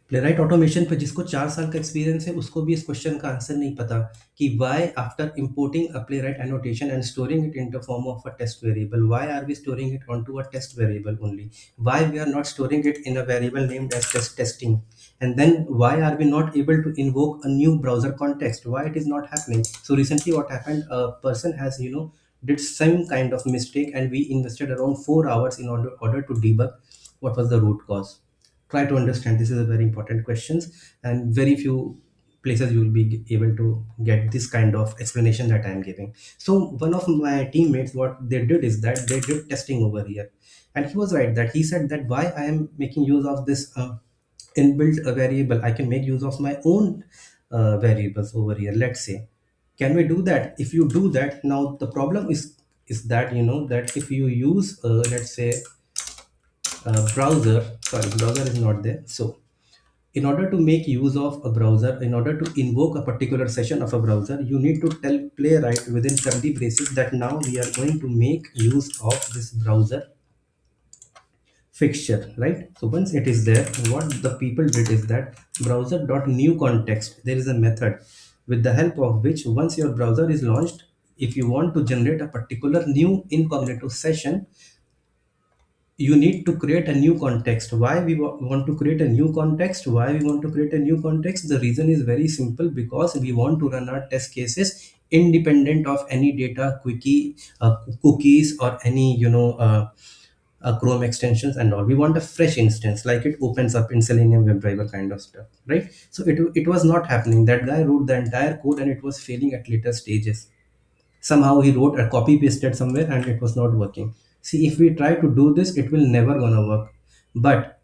Playwright automation पे जिसको 4 साल का एक्सपीरियंस है उसको भी इस क्वेश्चन का आंसर नहीं पता कि why after importing a playwright annotation and storing it in the form of a test variable, why are we storing it onto a test variable only? Why we are not storing it in a variable named as testing? And then why are we not able to invoke a new browser context? Why it is not happening? So recently what happened, a person has did some kind of mistake, and we invested around 4 hours in order to debug what was the root cause. Try to understand, this is a very important questions, and very few places you will be able to get this kind of explanation that I am giving. So one of my teammates, what they did is that they did testing over here, and he was right that he said that why I am making use of this inbuilt variable, I can make use of my own variables over here. Let's say, can we do that? If you do that, now the problem is that that if you use let's say browser, sorry, browser is not there. So in order to make use of a browser, in order to invoke a particular session of a browser, you need to tell Playwright within curly braces that now we are going to make use of this browser fixture, right? So once it is there, what the people did is that browser dot new context, there is a method with the help of which once your browser is launched, if you want to generate a particular new incognito session, you need to create a new context. Why we want to create a new context? Why we want to create a new context? The reason is very simple, because we want to run our test cases independent of any data quickie cookies or any Chrome extensions and all. We want a fresh instance, like it opens up in Selenium WebDriver kind of stuff, right? So it was not happening. That guy wrote the entire code and it was failing at later stages. Somehow he wrote a copy pasted somewhere and it was not working. See, if we try to do this, it will never gonna work. But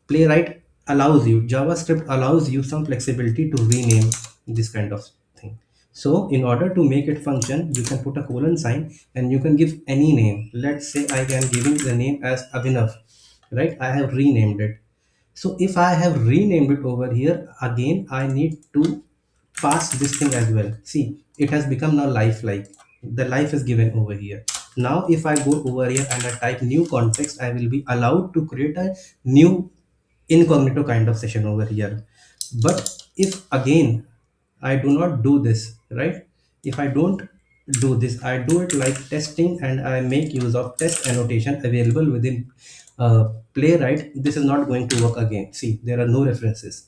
Playwright allows you, JavaScript allows you some flexibility to rename this kind of thing. So in order to make it function, you can put a colon sign and you can give any name. Let's say I am giving the name as Abhinav, right? I have renamed it. So if I have renamed it over here, again I need to pass this thing as well. See, it has become now lifelike. The life is given over here. Now if I go over here and I type new context, I will be allowed to create a new incognito kind of session over here. But if again I do not do this, right? If I don't do this, I do it like testing and I make use of test annotation available within Playwright, this is not going to work again. See, there are no references.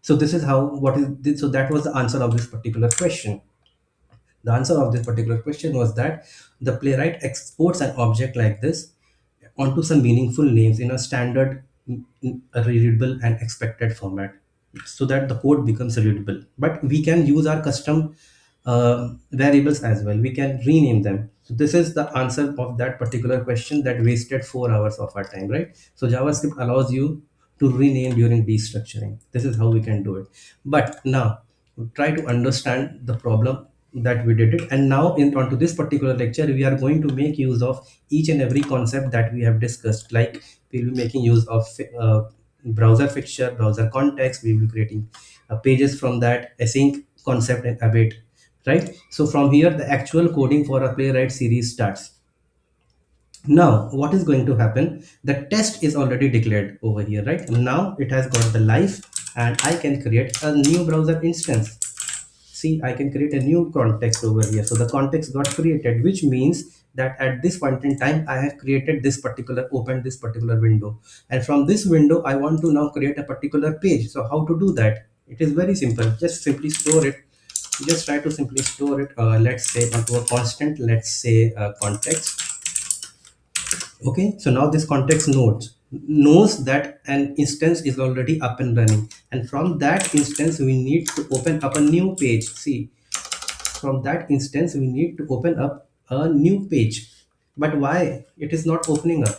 So this is how, what is this? So that was the answer of this particular question. The answer of this particular question was that the Playwright exports an object like this onto some meaningful names in a standard readable and expected format, so that the code becomes readable. But we can use our custom variables as well. We can rename them. So this is the answer of that particular question that wasted 4 hours of our time, right? So JavaScript allows you to rename during destructuring. This is how we can do it. But now try to understand the problem that we did it. And now in onto this particular lecture, we are going to make use of each and every concept that we have discussed. Like we'll be making use of browser fixture, browser context. We will be creating pages from that, async concept and await, right? So from here the actual coding for a Playwright series starts. Now what is going to happen, the test is already declared over here, right? Now it has got the life, and I can create a new browser instance. See, I can create a new context over here. So the context got created, which means that at this point in time I have created this particular, opened this particular window, and from this window I want to now create a particular page. So how to do that? It is very simple. Just simply store it. Just try to simply store it, let's say onto a constant, let's say context. Okay, so now this context knows that an instance is already up and running, and from that instance we need to open up a new page. See, from that instance we need to open up a new page. But why it is not opening up?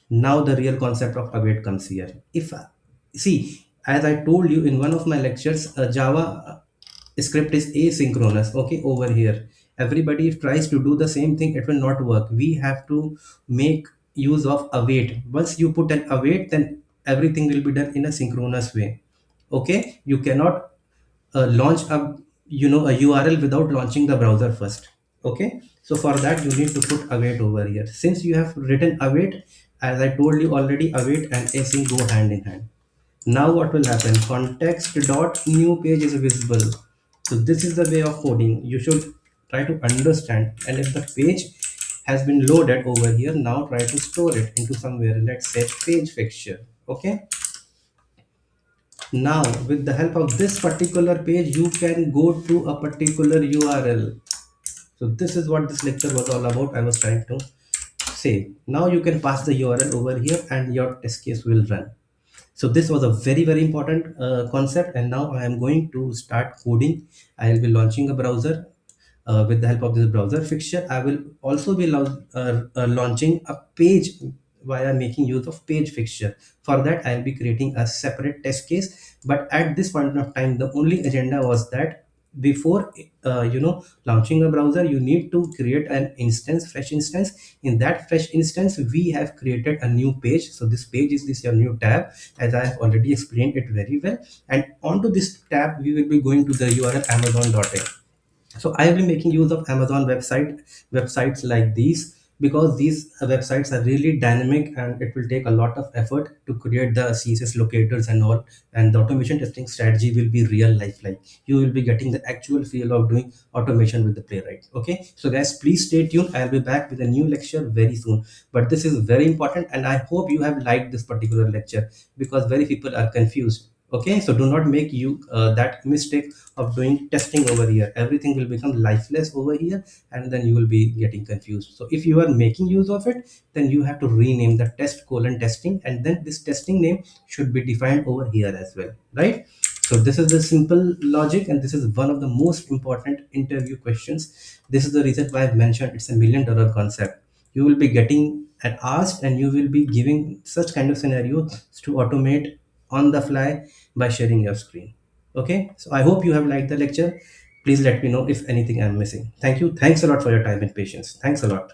Now the real concept of await comes here. If see, as I told you in one of my lectures, Java script is asynchronous. Okay, over here everybody tries to do the same thing, it will not work. We have to make use of await. Once you put an await, then everything will be done in a synchronous way. Okay, you cannot launch a a URL without launching the browser first. Okay, so for that you need to put await over here. Since you have written await, as I told you already, await and async go hand in hand. Now what will happen? Context dot new page is visible. So this is the way of coding you should try to understand. And if the page has been loaded over here, now try to store it into somewhere, let's say page fixture. Okay, now with the help of this particular page you can go to a particular URL. So this is what this lecture was all about. I was trying to say, now you can pass the URL over here and your test case will run. So this was a very important concept, and now I am going to start coding. I will be launching a browser. With the help of this browser fixture, I will also be launching a page via making use of page fixture. For that I will be creating a separate test case, but at this point of time the only agenda was that before launching a browser, you need to create an instance, fresh instance. In that fresh instance we have created a new page. So this page is this your new tab, as I have already explained it very well. And onto this tab we will be going to the URL amazon.in. So I have been making use of Amazon websites like these, because these websites are really dynamic and it will take a lot of effort to create the CSS locators and all, and the automation testing strategy will be real life, like you will be getting the actual feel of doing automation with the Playwright. Okay, so guys, please stay tuned. I'll be back with a new lecture very soon, but this is very important and I hope you have liked this particular lecture, because very people are confused. Okay, so do not make you that mistake of doing testing over here. Everything will become lifeless over here and then you will be getting confused. So if you are making use of it, then you have to rename the test colon testing, and then this testing name should be defined over here as well, right? So this is the simple logic, and this is one of the most important interview questions. This is the reason why I've mentioned it's a $1 million concept. You will be getting an asked and you will be giving such kind of scenario to automate on the fly by sharing your screen. Okay, so I hope you have liked the lecture. Please let me know if anything I'm missing. Thank you. Thanks a lot for your time and patience. Thanks a lot.